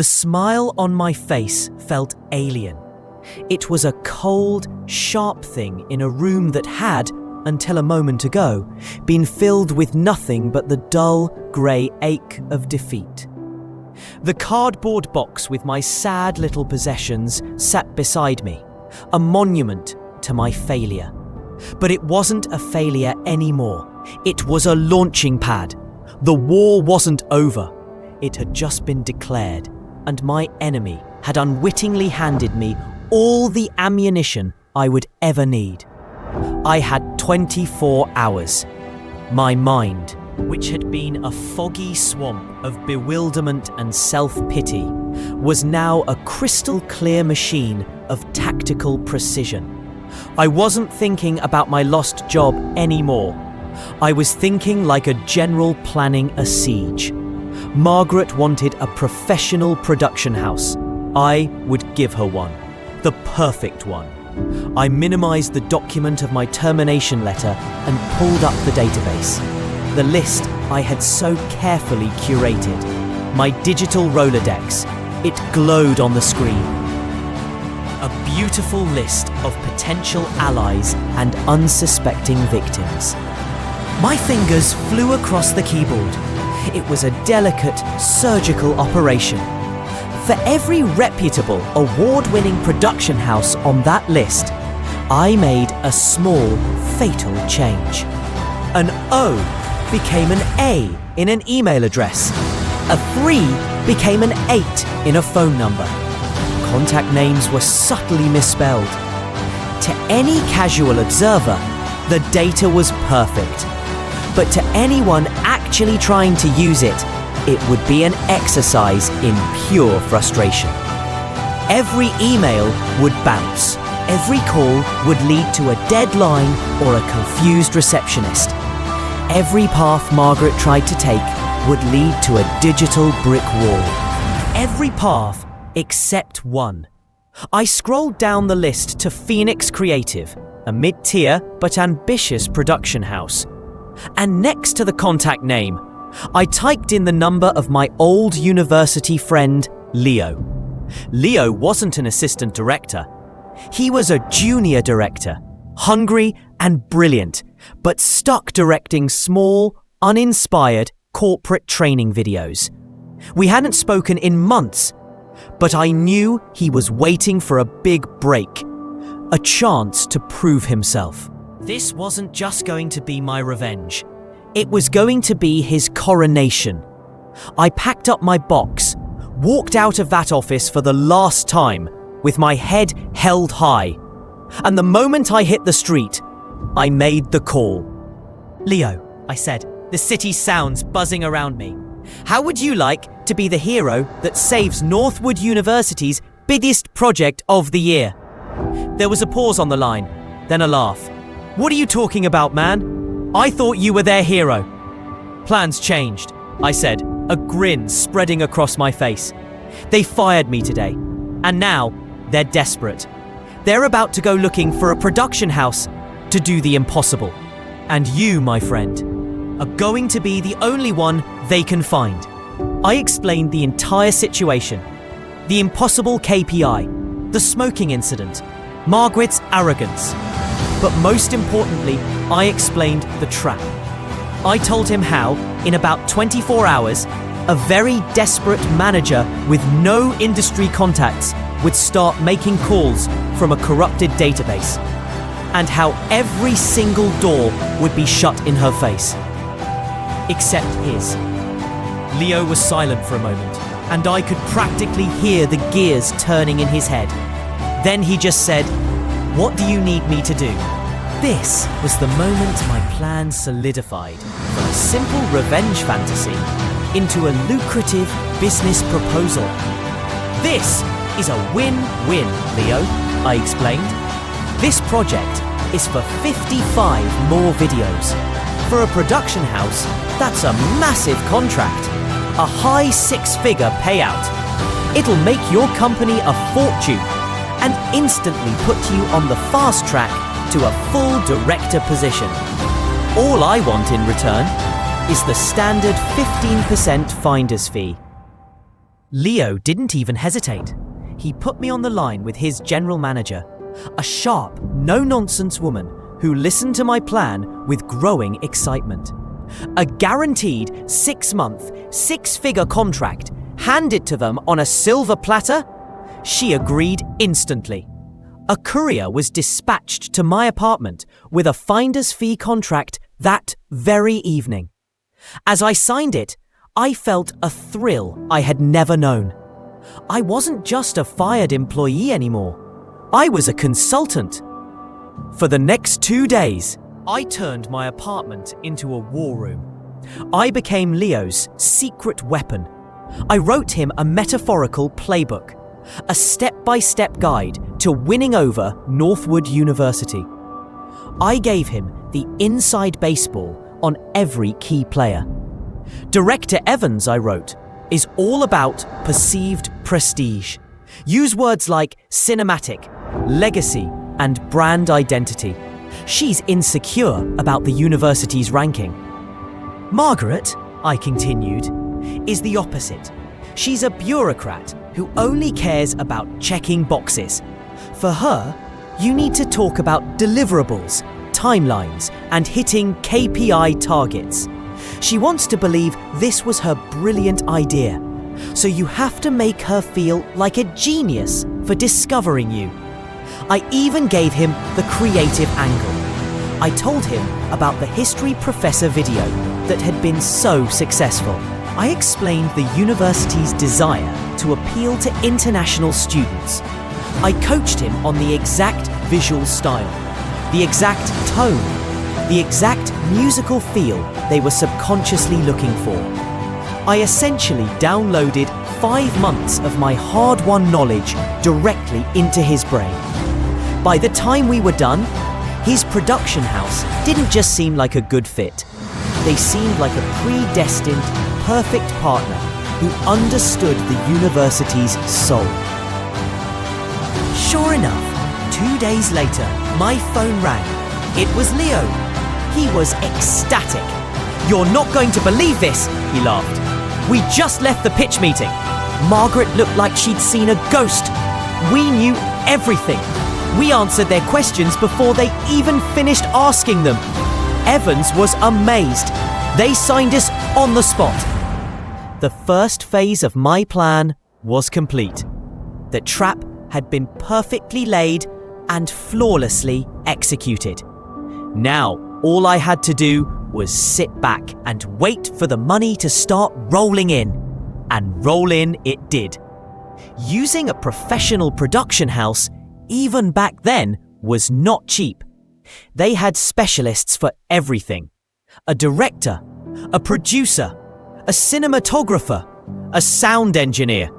The smile on my face felt alien. It was a cold, sharp thing in a room that had, until a moment ago, been filled with nothing but the dull, grey ache of defeat. The cardboard box with my sad little possessions sat beside me, a monument to my failure. But it wasn't a failure anymore. It was a launching pad. The war wasn't over. It had just been declared, and my enemy had unwittingly handed me all the ammunition I would ever need. I had 24 hours. My mind, which had been a foggy swamp of bewilderment and self-pity, was now a crystal-clear machine of tactical precision. I wasn't thinking about my lost job anymore. I was thinking like a general planning a siege. Margaret wanted a professional production house. I would give her one, the perfect one. I minimized the document of my termination letter and pulled up the database. The list I had so carefully curated. My digital Rolodex. It glowed on the screen. A beautiful list of potential allies and unsuspecting victims. My fingers flew across the keyboard. It was a delicate, surgical operation. For every reputable, award-winning production house on that list, I made a small, fatal change. An O became an A in an email address. A 3 became an 8 in a phone number. Contact names were subtly misspelled. To any casual observer, the data was perfect. But to anyone actually trying to use it, it would be an exercise in pure frustration. Every email would bounce. Every call would lead to a deadline or a confused receptionist. Every path Margaret tried to take would lead to a digital brick wall. Every path except one. I scrolled down the list to Phoenix Creative, a mid-tier but ambitious production house. And next to the contact name, I typed in the number of my old university friend, Leo. Leo wasn't an assistant director. He was a junior director, hungry and brilliant, but stuck directing small, uninspired corporate training videos. We hadn't spoken in months, but I knew he was waiting for a big break, a chance to prove himself. This wasn't just going to be my revenge. It was going to be his coronation. I packed up my box, walked out of that office for the last time, with my head held high. And the moment I hit the street, I made the call. "Leo," I said, the city sounds buzzing around me. "How would you like to be the hero that saves Northwood University's biggest project of the year?" There was a pause on the line, then a laugh. "What are you talking about, man? I thought you were their hero." "Plans changed," I said, a grin spreading across my face. "They fired me today, and now they're desperate. They're about to go looking for a production house to do the impossible. And you, my friend, are going to be the only one they can find." I explained the entire situation. The impossible KPI, the smoking incident, Margaret's arrogance. But most importantly, I explained the trap. I told him how, in about 24 hours, a very desperate manager with no industry contacts would start making calls from a corrupted database, and how every single door would be shut in her face. Except his. Leo was silent for a moment, and I could practically hear the gears turning in his head. Then he just said, "What do you need me to do?" This was the moment my plan solidified from a simple revenge fantasy into a lucrative business proposal. "This is a win-win, Leo," I explained. "This project is for 55 more videos. For a production house, that's a massive contract, a high six-figure payout. It'll make your company a fortune and instantly put you on the fast track to a full director position. All I want in return is the standard 15% finder's fee." Leo didn't even hesitate. He put me on the line with his general manager, a sharp, no-nonsense woman who listened to my plan with growing excitement. A guaranteed 6-month, 6-figure contract handed to them on a silver platter? She agreed instantly. A courier was dispatched to my apartment with a finder's fee contract that very evening. As I signed it, I felt a thrill I had never known. I wasn't just a fired employee anymore. I was a consultant. For the next 2 days, I turned my apartment into a war room. I became Leo's secret weapon. I wrote him a metaphorical playbook, a step-by-step guide to winning over Northwood University. I gave him the inside baseball on every key player. Director Evans, I wrote, is all about perceived prestige. Use words like cinematic, legacy, and brand identity. She's insecure about the university's ranking. Margaret, I continued, is the opposite. She's a bureaucrat who only cares about checking boxes. For her, you need to talk about deliverables, timelines, and hitting KPI targets. She wants to believe this was her brilliant idea, so you have to make her feel like a genius for discovering you. I even gave him the creative angle. I told him about the history professor video that had been so successful. I explained the university's desire to appeal to international students. I coached him on the exact visual style, the exact tone, the exact musical feel they were subconsciously looking for. I essentially downloaded 5 months of my hard-won knowledge directly into his brain. By the time we were done, his production house didn't just seem like a good fit. They seemed like a predestined, perfect partner who understood the university's soul. Sure enough, 2 days later, my phone rang. It was Leo. He was ecstatic. "You're not going to believe this," he laughed. "We just left the pitch meeting. Margaret looked like she'd seen a ghost. We knew everything. We answered their questions before they even finished asking them." Evans was amazed. They signed us on the spot. The first phase of my plan was complete. The trap had been perfectly laid and flawlessly executed. Now, all I had to do was sit back and wait for the money to start rolling in. And roll in it did. Using a professional production house, even back then, was not cheap. They had specialists for everything. A director, a producer, a cinematographer, a sound engineer,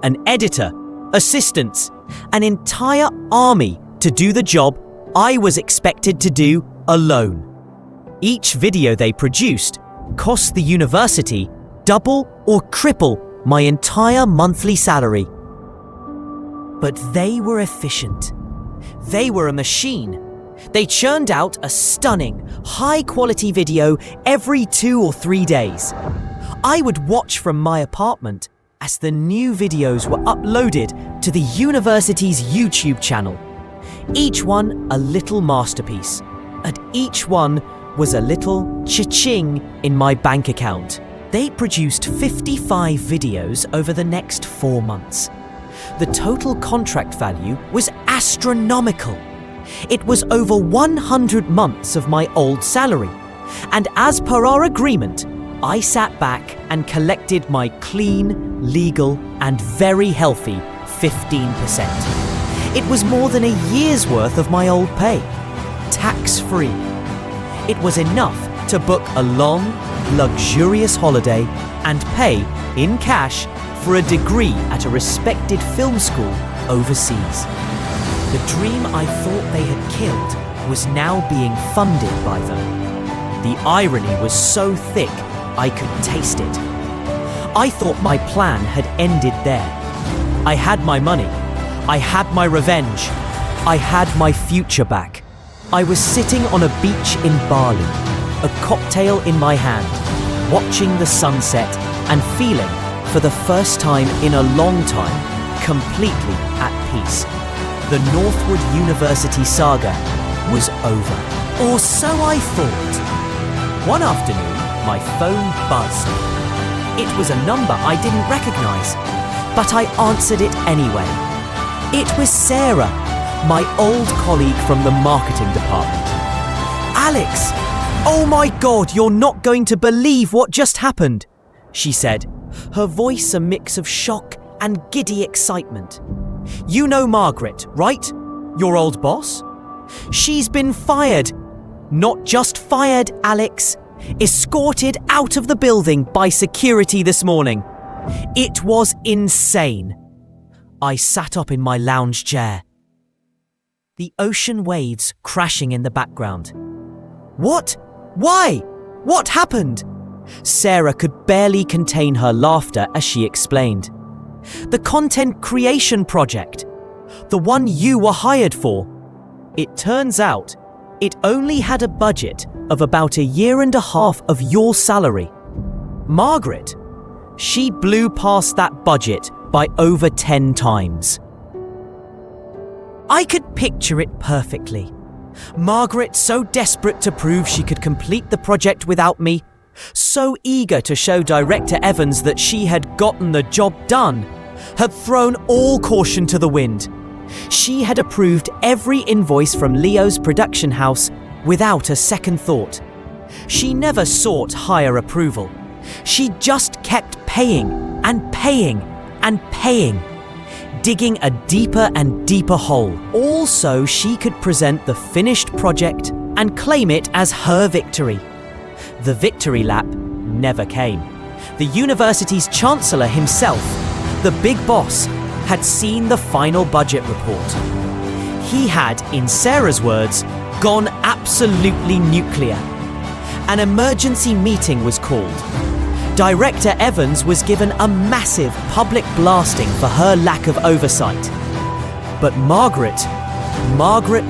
an editor, assistants, an entire army to do the job I was expected to do alone. Each video they produced cost the university double or triple my entire monthly salary. But they were efficient. They were a machine. They churned out a stunning, high-quality video every 2 or 3 days. I would watch from my apartment as the new videos were uploaded to the university's YouTube channel. Each one a little masterpiece, and each one was a little cha-ching in my bank account. They produced 55 videos over the next 4 months. The total contract value was astronomical. It was over 100 months of my old salary. And as per our agreement, I sat back and collected my clean, legal, and very healthy 15%. It was more than a year's worth of my old pay, tax-free. It was enough to book a long, luxurious holiday and pay, in cash, for a degree at a respected film school overseas. The dream I thought they had killed was now being funded by them. The irony was so thick I could taste it. I thought my plan had ended there. I had my money. I had my revenge. I had my future back. I was sitting on a beach in Bali, a cocktail in my hand, watching the sunset and feeling for the first time in a long time, completely at peace. The Northwood University saga was over. Or so I thought. One afternoon, my phone buzzed. It was a number I didn't recognize, but I answered it anyway. It was Sarah, my old colleague from the marketing department. "Alex, oh my God, you're not going to believe what just happened," she said, her voice a mix of shock and giddy excitement. "You know Margaret, right? Your old boss? She's been fired. Not just fired, Alex. Escorted out of the building by security this morning. It was insane." I sat up in my lounge chair. The ocean waves crashing in the background. "What? Why? What happened?" Sarah could barely contain her laughter as she explained. "The content creation project. The one you were hired for. It turns out it only had a budget of about 1.5 years of your salary. Margaret, she blew past that budget by over 10 times. I could picture it perfectly. Margaret so desperate to prove she could complete the project without me, so eager to show Director Evans that she had gotten the job done, had thrown all caution to the wind. She had approved every invoice from Leo's production house without a second thought. She never sought higher approval. She just kept paying and paying and paying, digging a deeper and deeper hole, all so she could present the finished project and claim it as her victory. The victory lap never came. The university's chancellor himself, the big boss, had seen the final budget report. He had, in Sarah's words, gone absolutely nuclear. An emergency meeting was called. Director Evans was given a massive public blasting for her lack of oversight. But Margaret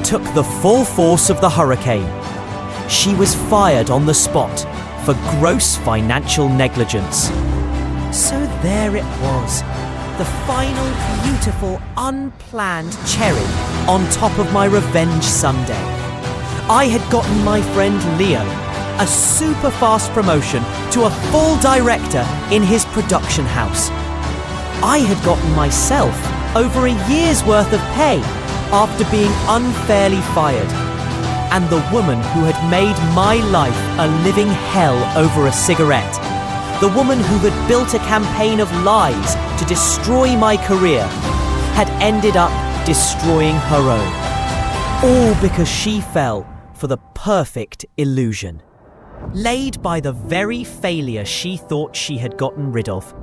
took the full force of the hurricane. She was fired on the spot for gross financial negligence. So there it was, the final beautiful unplanned cherry on top of my revenge sundae. I had gotten my friend Leo a super fast promotion to a full director in his production house. I had gotten myself over 1 year's worth of pay after being unfairly fired. And the woman who had made my life a living hell over a cigarette, the woman who had built a campaign of lies to destroy my career, had ended up destroying her own. All because she fell for the perfect illusion. Laid by the very failure she thought she had gotten rid of.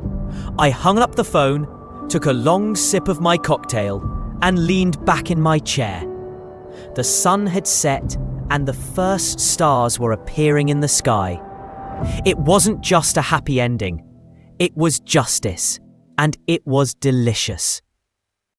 I hung up the phone, took a long sip of my cocktail, and leaned back in my chair. The sun had set and the first stars were appearing in the sky. It wasn't just a happy ending. It was justice, and it was delicious.